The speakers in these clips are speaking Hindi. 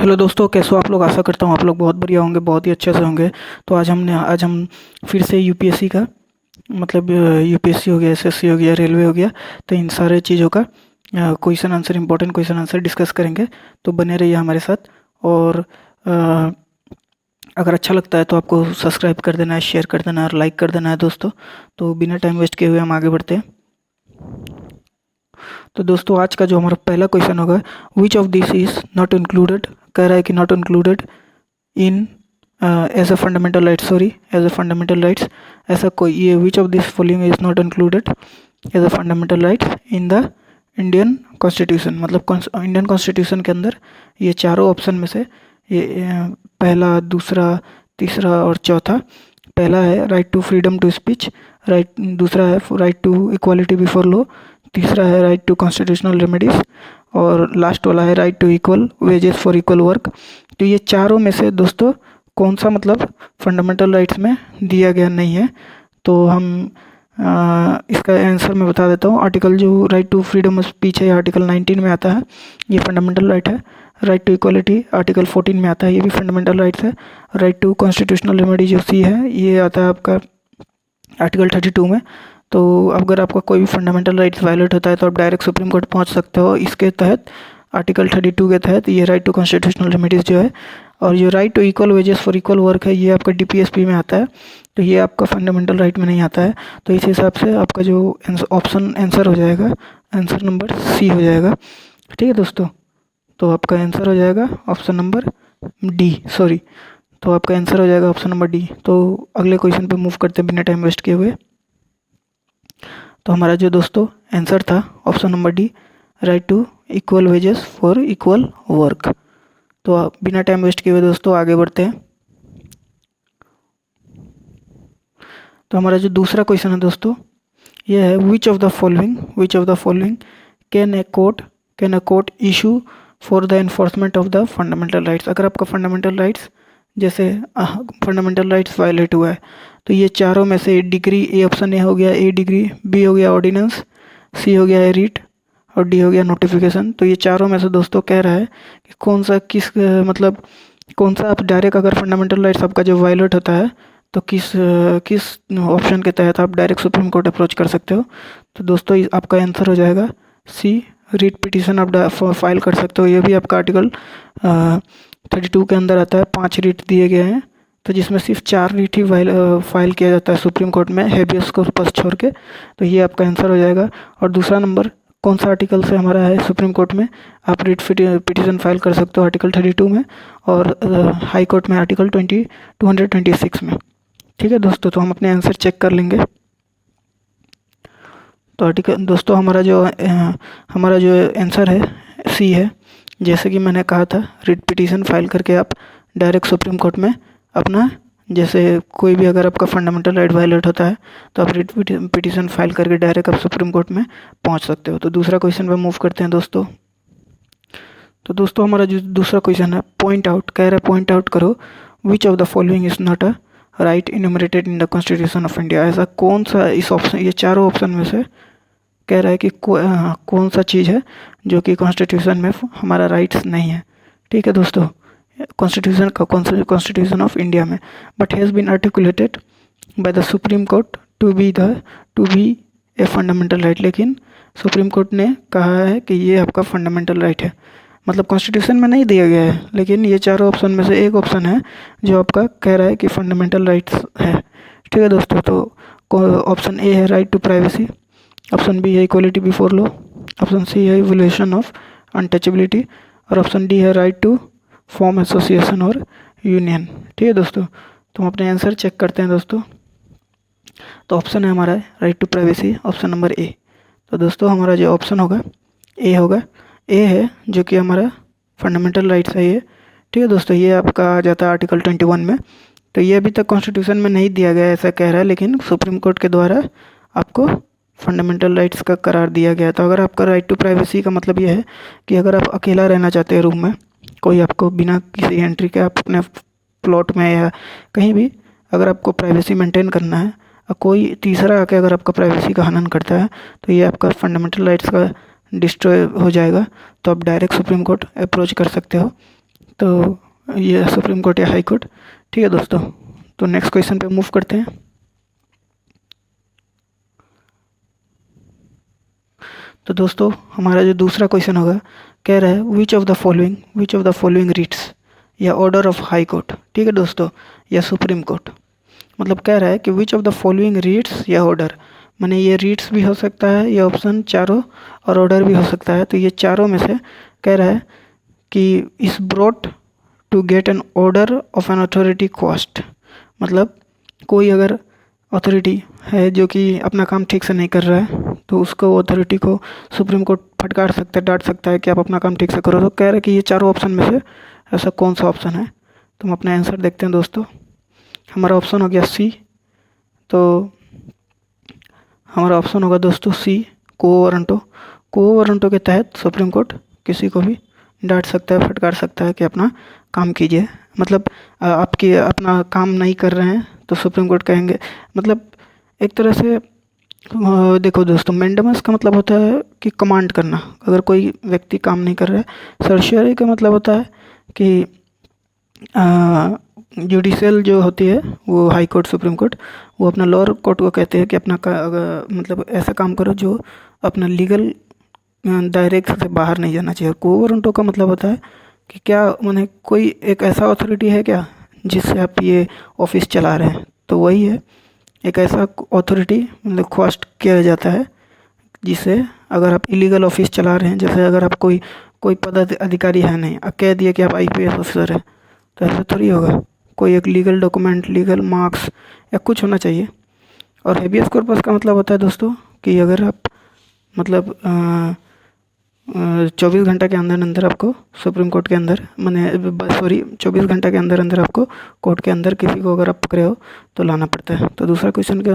हेलो दोस्तों, कैसे हो आप लोग। आशा करता हूँ आप लोग बहुत बढ़िया होंगे, बहुत ही अच्छे से होंगे। तो आज हम फिर से यूपीएससी का मतलब यूपीएससी हो गया, एसएससी हो गया, रेलवे हो गया, तो इन सारे चीज़ों का question answer, important question answer discuss करेंगे। तो बने रहिए हमारे साथ। और अ, अगर अच्छा लगता है तो आपको सब्सक्राइब कर देना है, शेयर कर देना है और लाइक कर देना है दोस्तों। तो बिना टाइम वेस्ट किए हुए हम आगे बढ़ते हैं। तो दोस्तों, आज का जो हमारा पहला क्वेश्चन होगा, which of this is not included. कह रहा है कि not included in as a fundamental right, sorry, as a fundamental rights. ऐसा कोई, ये which of this following is not included as a fundamental rights in the Indian constitution. मतलब इंडियन कॉन्स्टिट्यूशन के अंदर ये चारों ऑप्शन में से ये पहला, दूसरा, तीसरा और चौथा। पहला है right to freedom to speech, right, दूसरा है right to equality before law, तीसरा है राइट टू कॉन्स्टिट्यूशनल रेमेडीज, और लास्ट वाला है right to equal wages for equal work. तो ये चारों में से दोस्तों कौन सा मतलब फंडामेंटल राइट्स में दिया गया नहीं है। तो हम इसका आंसर मैं बता देता हूँ। आर्टिकल जो right to freedom of speech है, आर्टिकल 19 में आता है, ये फंडामेंटल राइट है। राइट टू इक्वलिटी आर्टिकल 14 में आता है, ये भी फंडामेंटल राइट्स है। राइट टू कॉन्स्टिट्यूशनल रेमेडी जो सी है, ये आता है आपका आर्टिकल 32 में। तो अगर आपका कोई भी फंडामेंटल राइट्स वायलेट होता है तो आप डायरेक्ट सुप्रीम कोर्ट पहुंच सकते हो इसके तहत, आर्टिकल 32 के तहत। ये राइट टू कॉन्स्टिट्यूशनल रेमेडीज जो है, और जो right to equal wages for equal work है, ये आपका डीपीएसपी में आता है। तो ये आपका फंडामेंटल राइट में नहीं आता है। तो इस हिसाब से आपका जो ऑप्शन आंसर हो जाएगा, आंसर नंबर सी हो जाएगा। ठीक है दोस्तों, तो आपका आंसर हो जाएगा ऑप्शन नंबर डी, सॉरी। तो आपका आंसर हो जाएगा ऑप्शन नंबर डी। तो अगले क्वेश्चन पे मूव करते हैं बिना टाइम वेस्ट किए हुए। तो हमारा जो दोस्तों आंसर था option number D, right to equal wages for equal work. तो आप बिना टाइम वेस्ट किए हुए दोस्तों आगे बढ़ते हैं। तो हमारा जो दूसरा क्वेश्चन है दोस्तों, ये है which of the following can a court issue for the enforcement of the fundamental rights. अगर आपका फंडामेंटल राइट्स, जैसे फंडामेंटल राइट्स वायलेट हुआ है, तो ये चारों में से डिग्री, ए ऑप्शन ए हो गया ए डिग्री, बी हो गया ऑर्डिनेंस, सी हो गया रिट, और डी हो गया नोटिफिकेशन। तो ये चारों में से दोस्तों कह रहा है कि कौन सा मतलब कौन सा आप डायरेक्ट, अगर फंडामेंटल राइट्स आपका जो वायलेट होता है, तो किस ऑप्शन के तहत आप डायरेक्ट सुप्रीम कोर्ट अप्रोच कर सकते हो। तो दोस्तों आपका आंसर हो जाएगा सी, रिट पिटीशन आप फाइल कर सकते हो। ये भी आपका आर्टिकल 32 के अंदर आता है। 5 रिट दिए गए हैं, तो जिसमें सिर्फ 4 रिट ही फाइल किया जाता है सुप्रीम कोर्ट में, हेबियस कॉर्पस छोड़ के। तो ये आपका आंसर हो जाएगा। और दूसरा नंबर कौन सा आर्टिकल से हमारा है सुप्रीम कोर्ट में, आप रिट पिटीशन फाइल कर सकते हो आर्टिकल 32 में, और हाई कोर्ट में आर्टिकल 226 में। ठीक है दोस्तों, तो हम अपने आंसर चेक कर लेंगे। तो आर्टिकल दोस्तों हमारा जो आंसर है सी है। जैसे कि मैंने कहा था, रिट पिटीशन फाइल करके आप डायरेक्ट सुप्रीम कोर्ट में अपना, जैसे कोई भी अगर आपका फंडामेंटल राइट वायलेट होता है तो आप रिट पिटीशन फाइल करके डायरेक्ट आप सुप्रीम कोर्ट में पहुंच सकते हो। तो दूसरा क्वेश्चन पे मूव करते हैं दोस्तों। तो दोस्तों हमारा जो दूसरा क्वेश्चन है, पॉइंट आउट, कह रहा है पॉइंट आउट करो which of the following is not a right enumerated in the constitution of India. ऐसा कौन सा इस ऑप्शन, ये चारों ऑप्शन में से कह रहा है कि कौन सा चीज़ है जो कि कॉन्स्टिट्यूशन में हमारा राइट्स नहीं है। ठीक है दोस्तों, कॉन्स्टिट्यूशन ऑफ इंडिया में, but has been articulated by the supreme court to be a fundamental right. लेकिन सुप्रीम कोर्ट ने कहा है कि ये आपका फंडामेंटल राइट है। मतलब कॉन्स्टिट्यूशन में नहीं दिया गया है, लेकिन ये चारों ऑप्शन में से एक ऑप्शन है जो आपका कह रहा है कि फंडामेंटल राइट्स है। ठीक है दोस्तों, तो ऑप्शन ए है right to privacy, option B है equality before law, option C है इवोल्यूशन ऑफ अनटचेबिलिटी, और ऑप्शन डी है राइट टू फॉर्म एसोसिएशन और यूनियन। ठीक है दोस्तों, तो हम अपने आंसर चेक करते हैं दोस्तों। तो ऑप्शन है हमारा right to privacy, option number A. तो दोस्तों हमारा जो ऑप्शन होगा ए होगा, ए है जो कि हमारा फंडामेंटल राइट्स है ये। ठीक है दोस्तों, ये आपका आ जाता है आर्टिकल 21 में। तो ये अभी तक कॉन्स्टिट्यूशन में नहीं दिया गया है ऐसा कह रहा है, लेकिन सुप्रीम कोर्ट के द्वारा आपको फंडामेंटल राइट्स का करार दिया गया। तो अगर आपका राइट टू प्राइवेसी का मतलब ये है कि अगर आप अकेला रहना चाहते हैं रूम में, कोई आपको बिना किसी एंट्री के, आप अपने प्लॉट में या कहीं भी अगर आपको प्राइवेसी मेंटेन करना है, और कोई तीसरा आके अगर आपका प्राइवेसी का हनन करता है, तो ये आपका फंडामेंटल राइट्स का डिस्ट्रॉय हो जाएगा। तो आप डायरेक्ट सुप्रीम कोर्ट अप्रोच कर सकते हो। तो ये सुप्रीम कोर्ट या हाई कोर्ट। ठीक है दोस्तों, तो नेक्स्ट क्वेश्चन पे मूव करते हैं। तो दोस्तों हमारा जो दूसरा क्वेश्चन होगा, कह रहा है which of the following reads या ऑर्डर ऑफ हाई कोर्ट। ठीक है दोस्तों, या सुप्रीम कोर्ट। मतलब कह रहा है कि which of the following reads या ऑर्डर, माने ये रीड्स भी हो सकता है, ये ऑप्शन चारों, और ऑर्डर भी हो सकता है। तो ये चारों में से कह रहा है कि is brought to get an order of an authority cost. मतलब कोई अगर अथॉरिटी है जो कि अपना काम ठीक से नहीं कर रहा है, तो उसको अथॉरिटी को सुप्रीम कोर्ट फटकार सकता है, डांट सकता है कि आप अपना काम ठीक से करो। तो कह रहा है कि ये चारों ऑप्शन में से ऐसा कौन सा ऑप्शन है। तो हम अपना आंसर देखते हैं दोस्तों। हमारा ऑप्शन हो गया सी। तो हमारा ऑप्शन होगा दोस्तों सी, को वारंटो के तहत सुप्रीम कोर्ट किसी को भी डांट सकता है, फटकार सकता है कि अपना काम कीजिए। मतलब आपकी अपना काम नहीं कर रहे हैं तो सुप्रीम कोर्ट कहेंगे, मतलब एक तरह से देखो दोस्तों, मैंडेमस का मतलब होता है कि कमांड करना। अगर कोई व्यक्ति काम नहीं कर रहा है। सर्शियरी का मतलब होता है कि जुडिशियल जो होती है वो हाई कोर्ट, सुप्रीम कोर्ट, वो अपना लोअर कोर्ट को कहते हैं कि अपना मतलब ऐसा काम करो जो अपना लीगल दायरे से बाहर नहीं जाना चाहिए। को वारंटो का मतलब होता है कि क्या माने कोई एक ऐसा अथॉरिटी है क्या जिससे आप ये ऑफिस चला रहे हैं। तो वही है, एक ऐसा अथॉरिटी मतलब ख्वास्ट किया जाता है जिससे अगर आप इलीगल ऑफिस चला रहे हैं, जैसे अगर आप कोई पदाधिकारी है नहीं, अब कह दिए कि आप आईपीएस ऑफिसर है, तो ऐसा थोड़ी होगा। कोई एक लीगल डॉक्यूमेंट, लीगल मार्क्स या कुछ होना चाहिए। और हेबियस कॉर्पस का मतलब होता है दोस्तों कि अगर आप मतलब 24 घंटा के अंदर अंदर आपको सुप्रीम कोर्ट के अंदर, मैंने 24 घंटा के अंदर अंदर आपको कोर्ट के अंदर किसी को अगर आप पकड़े हो तो लाना पड़ता है। तो दूसरा क्वेश्चन के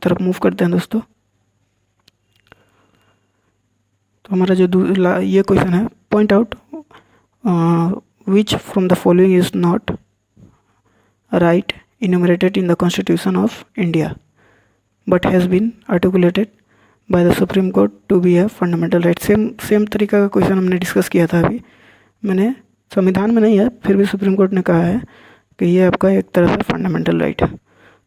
तरफ मूव करते हैं दोस्तों। तो हमारा जो ये क्वेश्चन है, point out which from the following is not right enumerated in the Constitution of India but has been articulated by the Supreme Court to be a fundamental right। Same तरीका का क्वेश्चन हमने डिस्कस किया था अभी। मैंने संविधान में नहीं है, फिर भी सुप्रीम कोर्ट ने कहा है कि ये आपका एक तरह से फंडामेंटल राइट है।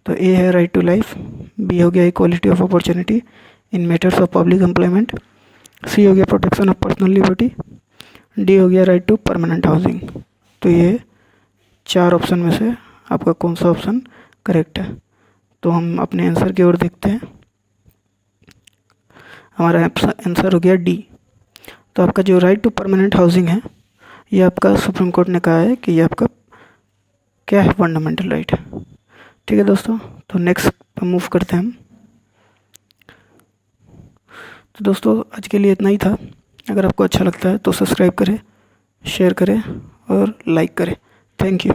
तो ए है राइट टू लाइफ, बी हो गया equality of opportunity in matters of public employment, C हो गया protection of personal liberty, D हो गया राइट टू परमानेंट हाउसिंग। तो ये चार ऑप्शन में से आपका कौन सा ऑप्शन करेक्ट है। तो हम अपने आंसर की ओर देखते हैं। हमारा आंसर हो गया डी। तो आपका जो राइट टू परमानेंट हाउसिंग है, ये आपका सुप्रीम कोर्ट ने कहा है कि ये आपका क्या है, फंडामेंटल राइट है। ठीक है दोस्तों, तो नेक्स्ट पे मूव करते हैं हम। तो दोस्तों आज के लिए इतना ही था। अगर आपको अच्छा लगता है तो सब्सक्राइब करें, शेयर करें और लाइक करें। Thank you.